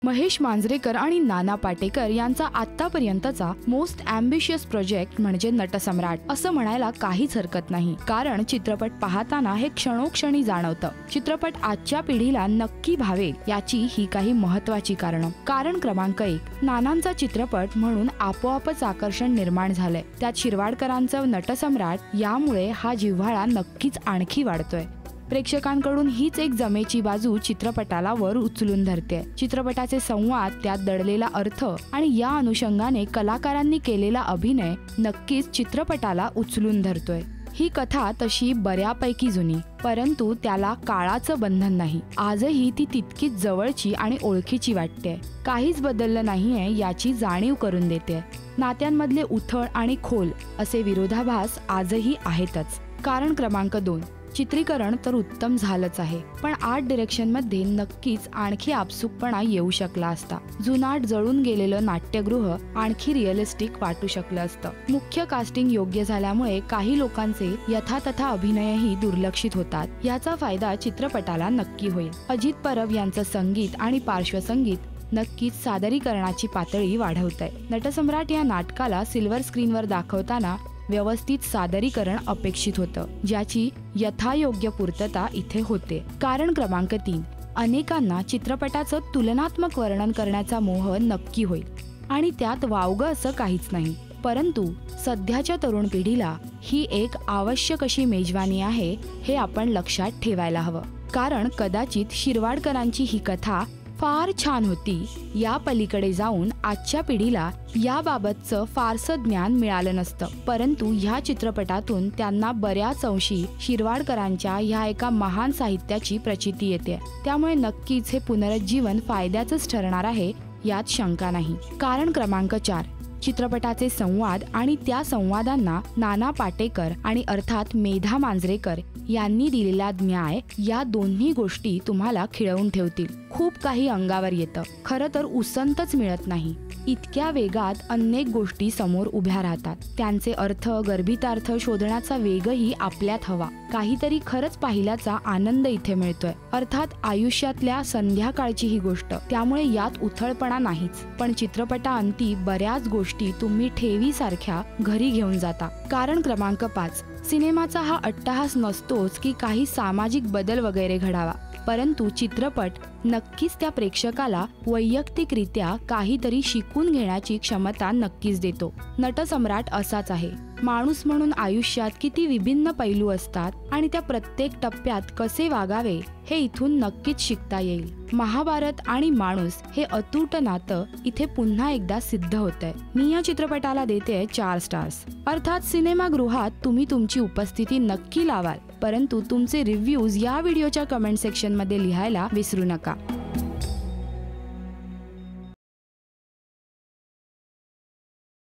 महेश मांजरेकर आणि नाना पाटेकर यांचा आतापर्यंतचा मोस्ट ॲम्बिशियस प्रोजेक्ट म्हणजे नटसम्राट असं म्हणायला काहीच हरकत नाही, कारण चित्रपट पाहताना हे क्षणोक्षणी जाणवतं. चित्रपट आजच्या पिढीला नक्की भावेल याची ही काही महत्वाची कारणं. कारण क्रमांक 1, नानांचा चित्रपट म्हणून आपोआपच आकर्षण निर्माण झालंय. त्यात शिरवाडकरांचं नटसम्राट यामुळे हा जिव्हाळा नक्कीच आणखी वाढतोय. प्रेक्षकांकडून हीच एक जमेची बाजू चित्रपटाला वर उचलून धरते. चित्रपटाचे संवाद, त्यात दडलेला अर्थ आणि या अनुषंगाने कलाकारांनी केलेला अभिनय नक्कीच चित्रपटाला उचलून धरतोय. ही कथा तशी बऱ्यापैकी जुनी, परंतु त्याला काळाचं बंधन नाही. आजही ती तितकीच जवळची आणि ओळखीची वाटते. काहीच बदललं नाहीये याची जाणीव करून देते. नात्यांमधले उथळ आणि खोल असे विरोधाभास आजही आहेतच. कारण क्रमांक 2, चित्रीकरण तर उत्तम झालंच आहे, पण आर्ट डिरेक्शन मध्ये नक्कीच आणखी आपसूकपणा येऊ शकला असता. जुनाट जळून गेलेलं नाट्यगृह आणखी रिअलिस्टिक वाटू शकलं असतं. मुख्य कास्टिंग योग्य झाल्यामुळे काही लोकांचे यथातथा अभिनयही दुर्लक्षित होतात. याचा फायदा चित्रपटाला नक्की होईल. अजित परब यांचं संगीत आणि पार्श्वसंगीत नक्कीच सादरीकरणाची पातळी वाढवतंय. नटसम्राट या नाटकाला सिल्वर स्क्रीनवर दाखवताना व्यवस्थित सादरीकरण अपेक्षित होतं, ज्याची यथायोग्य पूर्तता इथे होते. कारण क्रमांक 3, अनेकांना चित्रपटाचं तुलनात्मक वर्णन करण्याचा मोह नक्की होईल आणि त्यात वावगं असं काहीच नाही. परंतु सध्याच्या तरुण पिढीला ही एक आवश्यक अशी मेजवानी आहे हे आपण लक्षात ठेवायला हवं. कारण कदाचित शिरवाडकरांची ही कथा फार छान होती, या पलीकडे जाऊन आजच्या पिढीला याबाबतचं फारसं ज्ञान मिळालं नसतं. परंतु ह्या चित्रपटातून त्यांना बऱ्याच अंशी शिरवाडकरांच्या ह्या एका महान साहित्याची प्रचिती येते. त्यामुळे नक्कीच हे पुनरुज्जीवन फायद्याचंच ठरणार आहे, यात शंका नाही. कारण क्रमांक 4, चित्रपटाचे संवाद आणि त्या संवादांना नाना पाटेकर आणि अर्थात मेधा मांजरेकर यांनी दिलेला न्याय, या दोन्ही गोष्टी तुम्हाला खिळवून ठेवतील. खूप काही अंगावर येतं. खरं तर उसंतच मिळत नाही. इतक्या वेगात अनेक गोष्टी समोर उभ्या राहतात. त्यांचे अर्थ, गर्भितार्थ शोधण्याचा वेगही आपल्यात हवा. काहीतरी खरंच पाहिल्याचा आनंद इथे मिळतोय. अर्थात आयुष्यातल्या संध्याकाळची ही गोष्ट, त्यामुळे यात उथळपणा नाहीच. पण चित्रपटाअंती बऱ्याच गोष्टी तुम्ही ठेवीसारख्या घरी घेऊन जाता. कारण क्रमांक 5, सिनेमाचा हा अट्टहास नसतोच की काही सामाजिक बदल वगैरे घडावा, परंतु चित्रपट नक्कीच त्या प्रेक्षकाला वैयक्तिकरित्या काहीतरी शिकून घेण्याची क्षमता नक्कीच देतो. नटसम्राट असाच आहे. माणूस म्हणून आयुष्यात किती विभिन्न पैलू असतात आणि त्या प्रत्येक टप्प्यात कसे वागावे हे इथून नक्कीच शिकता येईल. महाभारत आणि माणूस हे अतूट नातं इथे पुन्हा एकदा सिद्ध होतंय. मी या चित्रपटाला देते 4 स्टार्स. अर्थात सिनेमागृहात तुम्ही तुमची उपस्थिती नक्की लावाल, परंतु तुमचे रिव्ह्यूज या व्हिडिओच्या कमेंट सेक्शन मध्ये लिहायला विसरू नका.